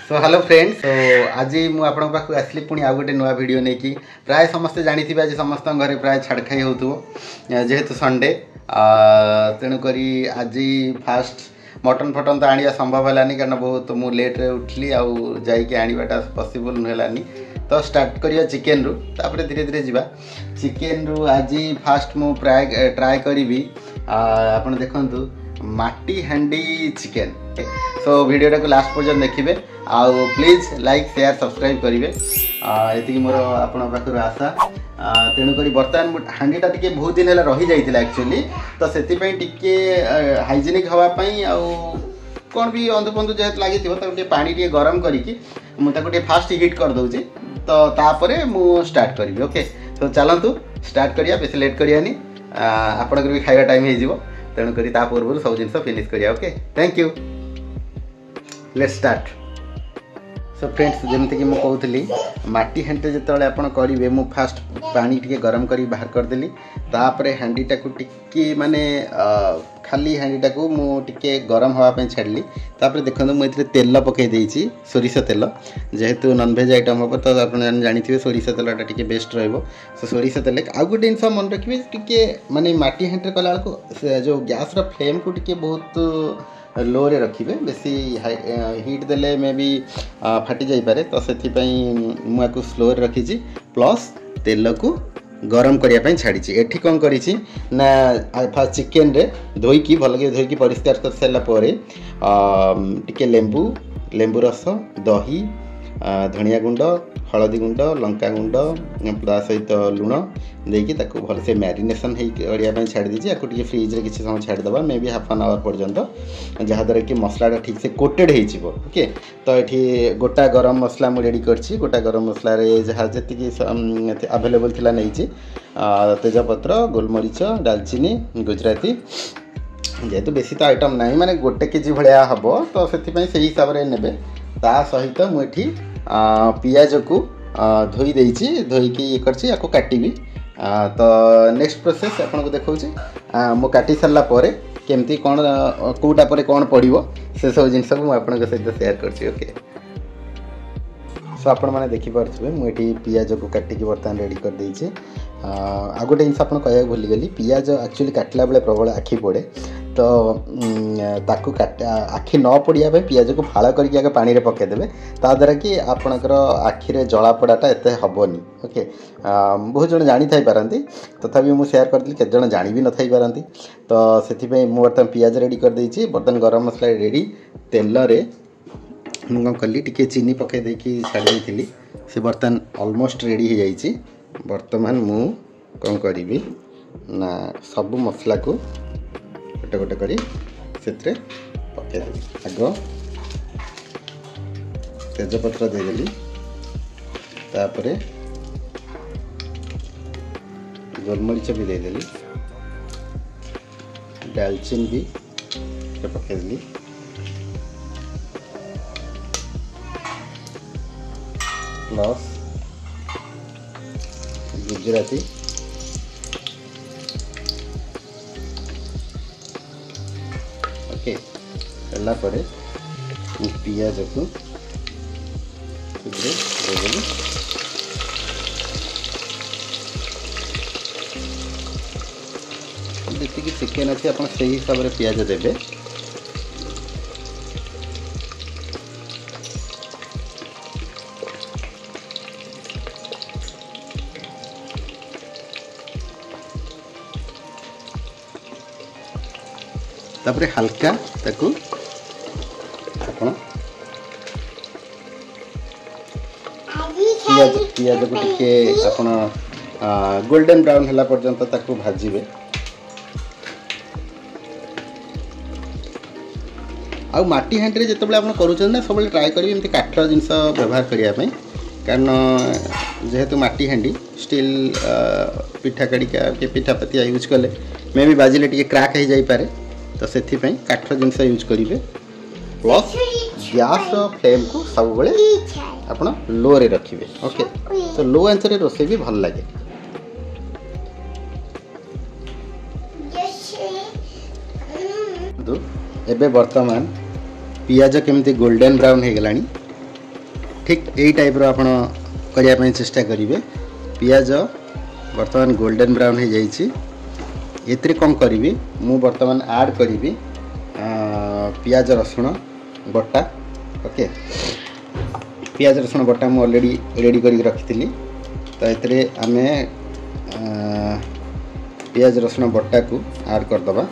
So hello friends, तो आज मुझे आपण पाक आसली पुणी आ गए नुआ वीडियो नहीं कि प्राय समस्ते जानी आज समस्त घर प्राय छाड़ खाई हो जेहेतु संडे तेणुक आज फास्ट मटन फटन तो आने संभव है कारण बहुत मुझे लेट्रे उठली आवाटा पॉसिबल नुहलानी तो स्टार्ट करिया चिकेन रु तापर धीरे धीरे जावा चिकेन रु आज फास्ट मु प्राय ट्राए करी आपन देखंतु माटी हांडी चिकेन। सो वीडियो को लास्ट पर्यंत देखिए आउ प्लीज लाइक शेयर सब्सक्राइब करेंगे ये मोर आपण पाखर आशा तेणुक बर्तमान हांडीटा टी बहुत दिन है रही जाता एक्चुअली तो से हाइजेनिक हाँपाई कौन भी अंधुपंधु जेहतु लगी पानी गरम करके फास्ट हिट कर दूसरी तो तापर मु स्टार्ट करी ओके। तो चलतु स्टार्ट करिया बेस लेट करियानी आपनकर भी खाଇବା टाइम हो तेणुक पूर्व सब जिन फिनिश करिया okay. Thank you let's start. So friends जमती कि मुझे कहूली माटी हांडी जो आप करेंगे मु फास्ट पानी टी गरम कर बाहर करदेली तापर हांडीटा को टिके माने खाली हांडीटा को मुझे गरम हाँपाई छाड़ी तापर देखो मुझे तेल पकई देती सोरिष तेल जेहेतु नॉनवेज आइटम हम तो आप जानते सोरिष तेलटा टी बेस्ट रही सोरिष तेल आउ गोटे जिन मन रखिए टी माने माटी हांडी कला जो गैस फ्लेम को टी बहुत लो रे रखिए बेसी हिट देले मे भी फाटी जापे तो से मुझे स्लो रखी प्लस तेल को गरम करने छाड़ी एठी कौन करी ना फास्ट चिकेन रे धोईकी भल धोईकी परिष्कार कर सारापर टिके लेंबू रस दही धनिया गुंड हलदी गुंड लंका गुंड ता सहित लुण देकी भल से मैरिनेशन करने छाड़ी दीजिए आपको फ्रिज रे किसी समय छाड़ीदे मे भी हाफ एन आवर पर्यंत जहाँद्वारा कि मसलाटा ठीक से कोटेड हो ओके। तो ये गोटा गरम मसला मुझे रेडी करछि गोटा गरम मसला जहाँ जी आवेलेबल थिला नहीं तेजपत्र गोलमरीच दालचीनी गुजराती जेहेतु बेसी तो आइटम ना माने गोटे केजी भाया हम तो से हिसाब से ने ता सहित मुझे पियाज को धोई देइछि धोईकी ये करछि याको काटिबी तो नेक्स्ट प्रोसेस आपन को देखौ मु काटी सारा पर केमती कौन कोटा पर कौन पड़ो से सब जिन मुझे सहित शेयर करछि ओके। सो आपण मैंने देखिपे मुझे पियाज को काटिकी बर्तमान रेडी कर देइछि आ गोटे जिन आप कह भूलीगली पियाज एक्चुअली काटला बेले प्रबल आखि पड़े तो ताकू आखि न पड़िया पियाज को फाड़ करके आगे पानी रे पकेदेवे ता द्वारा कि आपणकर आखिरे जला पड़ाटा एत हेनी ओके। बहुत जन जानी थी पारती तथापि मुझे शेयर करदी केत जन जानी भी न थी पारती तो से बर्तमान पियाज रेडी कर देइछि बर्तमान गरम मसला रेडी तेल रे मुझे कौन कली टी चीनी पकई देकी छाड़ी थी से बर्तमान ऑलमोस्ट रेडी हो जाइए। बर्तमान मु कौन करी ना सबू मसला को गोटे गोटे करी से पकईदेवी आग तेजपत्र देदेली तापर गोलमरीच भी देदेली दालचीनी भी पकईदेली प्लस गुजराती ओके कला परे पियाज को देदेली जी चिकेन अच्छे आप हिसाब से पियाज देवे तापर हल्का ताकू आपण पियाज को टिके आपण गोल्डन ब्राउन हला पर्यंत ताकू भाजिबे आ माटी हांडी रे जतबे आपण करूछन ना सब ट्राई करिवे एमती काठ जिंस व्यवहार करिया पई कारण जेहेतु माटी हांडी स्टील पिठा कड़िका के पिठापतिया यूज कले मे भी बाजिले टिके क्रैक हो जाई पारे तो से काठ जिनस यूज करेंगे प्लस गैस फ्लेम को सब आप लो रे रखिए ओके। तो लो आंच रे रोसे भी भल लगे एबे वर्तमान पियाज केमती गोल्डन ब्राउन हो गलानी ठीक यही टाइप आपण करने चेष्टा करेंगे। पियाज बर्तमान गोल्डन ब्राउन हो जाइए। एतिर कौन करी मु बर्तमान ऐड करी पियाज रसुण बटा। ओके, पियाज रसुण बटा मु ऑलरेडी रेडी करी रखी। तो ये आम पियाज रसुण बटा को ऐड करदबा।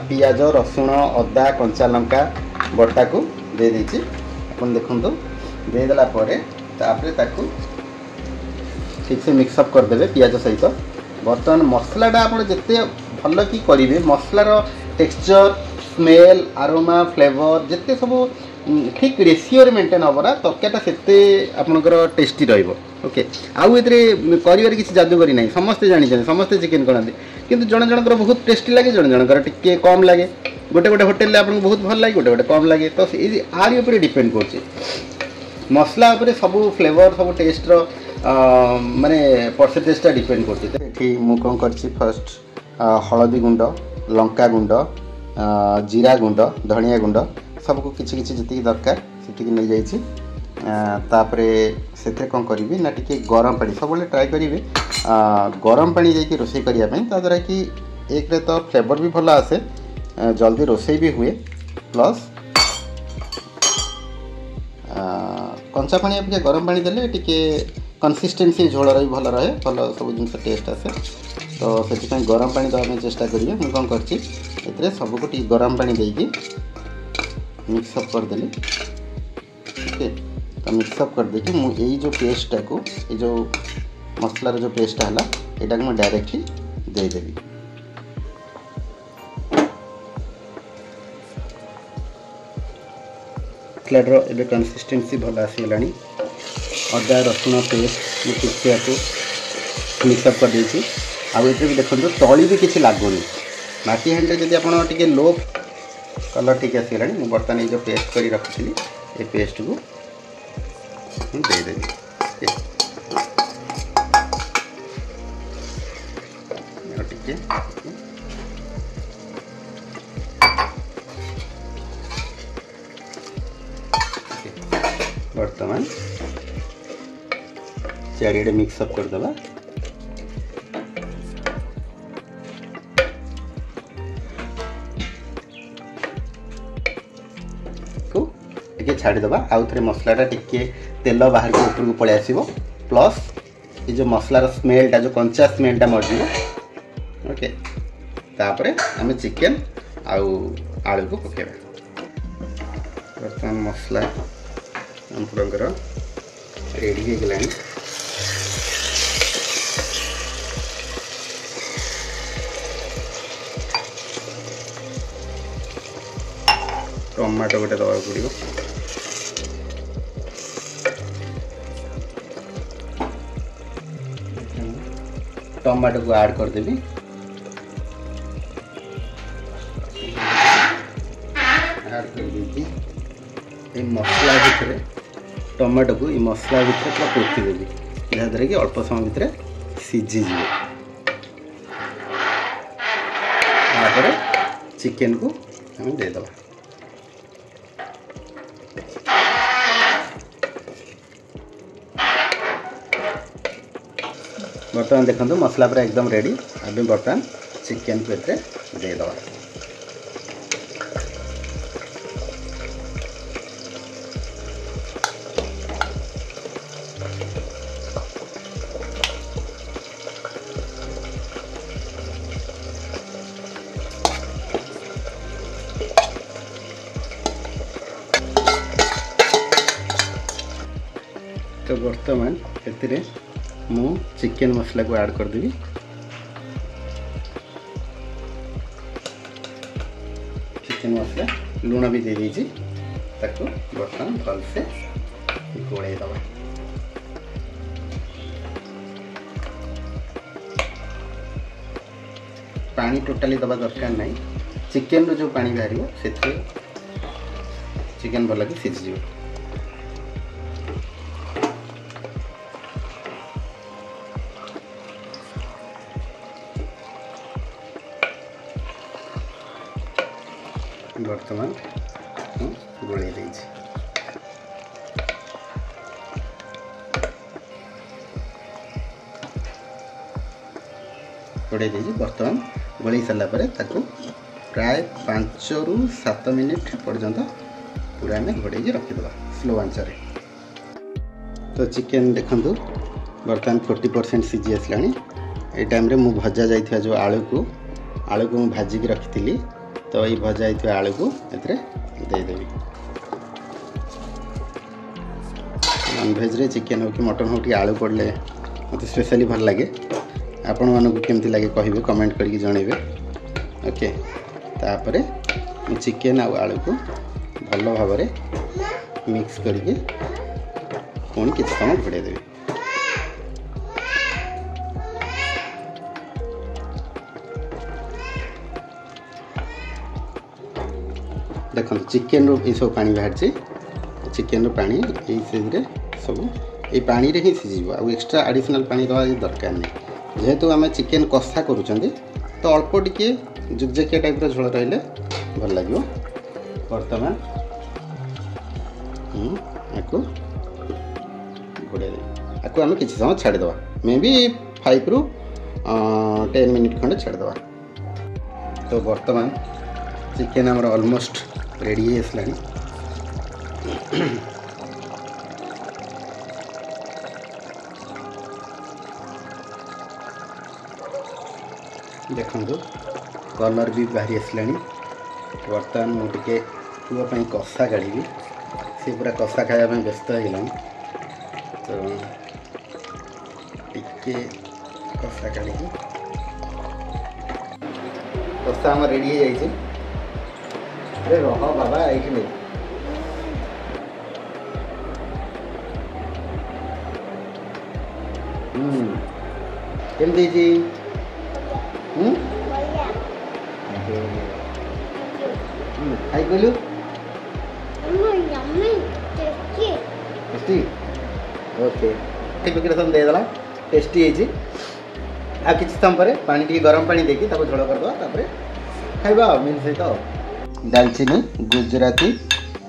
पियाज रसुण अदा कंचा लंका बटा को दे देछि। अपन देखंतु देदेला तापर ताकू ठीक से मिक्सअप करदे पियाज सहित। बर्तमान मसलाटा आप जिते भल कि करेंगे मसलार टेक्सचर स्मेल आरोमा फ्लेवर जिते सब ठीक रेसीओ मेंटेन हम ना तरकारीटा से आपंकर टेस्टी रोके। आउ ये कर किसी जादूगरी ना समस्ते जानी समस्ते चिकेन करते किंतु जन जनकर बहुत टेस्टी लगे जन जनकर टिके कम लगे। गोटे गोटे होटेल आपको बहुत भल लगे गोटे गोटे कम लगे। तो आर उपर डिपेंड कर मसला उपरे सब फ्लेवर सब टेस्टर माने परसेंटेजटा डिपेंड करती। मुझे कौन कर फर्स्ट हलदी गुंड लंका गुंड जीरा गुंड धनिया गुंड सबको किसी किसी जी दरकार से नहीं जापरे से कौन करी ना टी गरम पानी सब ट्राए करेंगे गरम पानी जाकि रोषे करने द्वारा कि एक रे तो फ्लेवर भी भल आसे जल्दी रोषे भी हुए प्लस कंचा पानी अपेक्षा गरम पानी देले टिके कंसिस्टेंसी झोल भी भल रहे भल सब जिन टेस्ट आसे। तो से गरम पानी देवाई चेष्टा करेंगे। मुझे कौन कर सबको टी गरम पानी देकी मिक्सअप करदेली। ओके, तो मिक्सअप कर देखिए मुझे यही जो पेस्टा को ये जो मसलार जो पेस्टा है यहाँ को मुझे डायरेक्टली देदेवी। मसलार ए कंसिस्टेंसी भल आसीगला। अदा रसुण पेस्ट मुझे मिक्सअप कर देती। आउ ये भी देखो तली भी किसी लगुनि माटी हांडी जब आप टे लो कलर ठीक आसीगला। मुझे बर्तमान ये पेस्ट कर रखी ये पेस्ट को देदेवी। टे बर्तमान चारिड़े मिक्सअप करदे छाड़ीदे। आउ थे मसलाटा टिके तेल बाहर के ऊपर को पलि आसो प्लस ये जो मसलार स्मेलटा जो कंचा स्मेलटा मरज। ओके, तापर आम चिकेन आलू को पकेबा। बर्तमान मसला आमर रेडी हो गला। टमाटो गोटे दवा पड़ो। टमाटो को ऐड करदेवी। ऐड कर मसला भितर टमाटो को ये मसला भितर पूरा पोतीदेवी जहाँद्वारा कि अल्प समय भितर सीझी जाए। चिकेन को हम देदेव। बर्तमान देखो मसला पूरा एकदम रेडी। अभी बर्तमान चिकेन को देदेव। तो बर्तमान ए मु चिकेन मसला को ऐड करदेवी। चिकेन मसला लुण भी दे दीजिए ताको बर्तमान भल से गोले दबा। पानी टोटाली दबा दरकार नहीं। चिकेन रो जो पानी बाहर से चिकेन भल कि सीझी जाए। बर्तमान गोले घोड़े देजी बर्तमान गोली सारा प्राय 5 ରୁ 7 मिनिट पर्यंत पूरा आम घोड़े रखीद स्लो आंच। तो चिकेन देखु बर्तमान 40% सीझी आसला। ये टाइम मु भजा जाइथिया जो आलू को मु भाजिकी रखी तो ये भजा जाइथिया आलू को एतरे देदेवी। नॉनवेज रे चिकेन हो कि मटन हो कि आलू पड़ले मत स्पेशली भल लगे। आपण मानक केमती लगे कहिबे कमेंट करके जणेबे। ओके तापरे चिकेन आ आलू को भल भाव मिक्स करके पुणी किसी समय घोड़े देवी। देखो चिकेन रो ये सब पानी बाहर चिकेन रो पानी ये सब ये पानी रे ही सीझिबो आ एक्स्ट्रा एडिशनल पानी दवा दरकार नहीं। जेहेतु आम चिकेन कषा करूँ तो अल्प टिके जुगजाकिया टाइप झोल रही भल लगे। बर्तमान आपको घोड़े आपको आम किसी समय छाड़ीद मे बी 5 ରୁ 10 मिनिट खंडे छाड़ीद। तो बर्तमान चिकेन आमर ऑलमोस्ट रेडी आसला। देखो कलर भी बाहरी आसला। बर्तमान मुझे पुआपाई कषा काढ़ी सी पूरा कषा खाया व्यस्त हो तो टिके कषा काढ़ी कषा आम रेडी हो जाए। अरे रह बाबा ये केमती खाई कहलु टेस्टी। ओके लोकेशन देदेला टेस्टी है। आ किसी समय पर पानी टी गरम पानी देखी झोल करदे खाइबा मील सहित दालचीनी गुजराती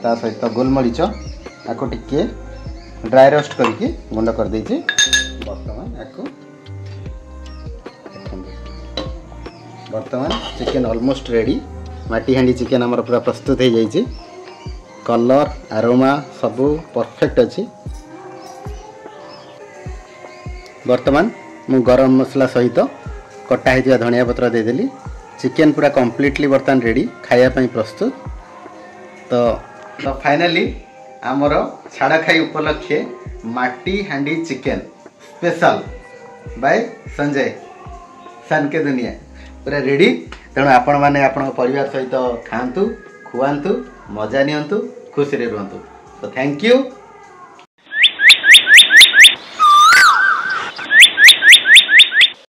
ता सहित गोलमरीच आपको टिके ड्राई रोस्ट करके गुंड कर देछि। बर्तमान चिकेन ऑलमोस्ट रेडी। माटी हांडी चिकेन आमर पूरा प्रस्तुत हो जाइए। कलर आरोमा सबू परफेक्ट अच्छी। बर्तमान मु गरम मसला सहित कटा होता धनिया पत्र देदेली। चिकेन पूरा कंप्लीटली बर्तमान रेडी खायापाई प्रस्तुत। तो फाइनली आमर छाड़ा खाई उपलक्षे माटी हांडी चिकेन स्पेशल बाय संजय सान के दुनिया पूरा रेडी। तेणु आपण मैंने आपण परिवार सहित खातु खुआतु मजा नियंतु खुशी रे रुहतु। तो थैंक यू।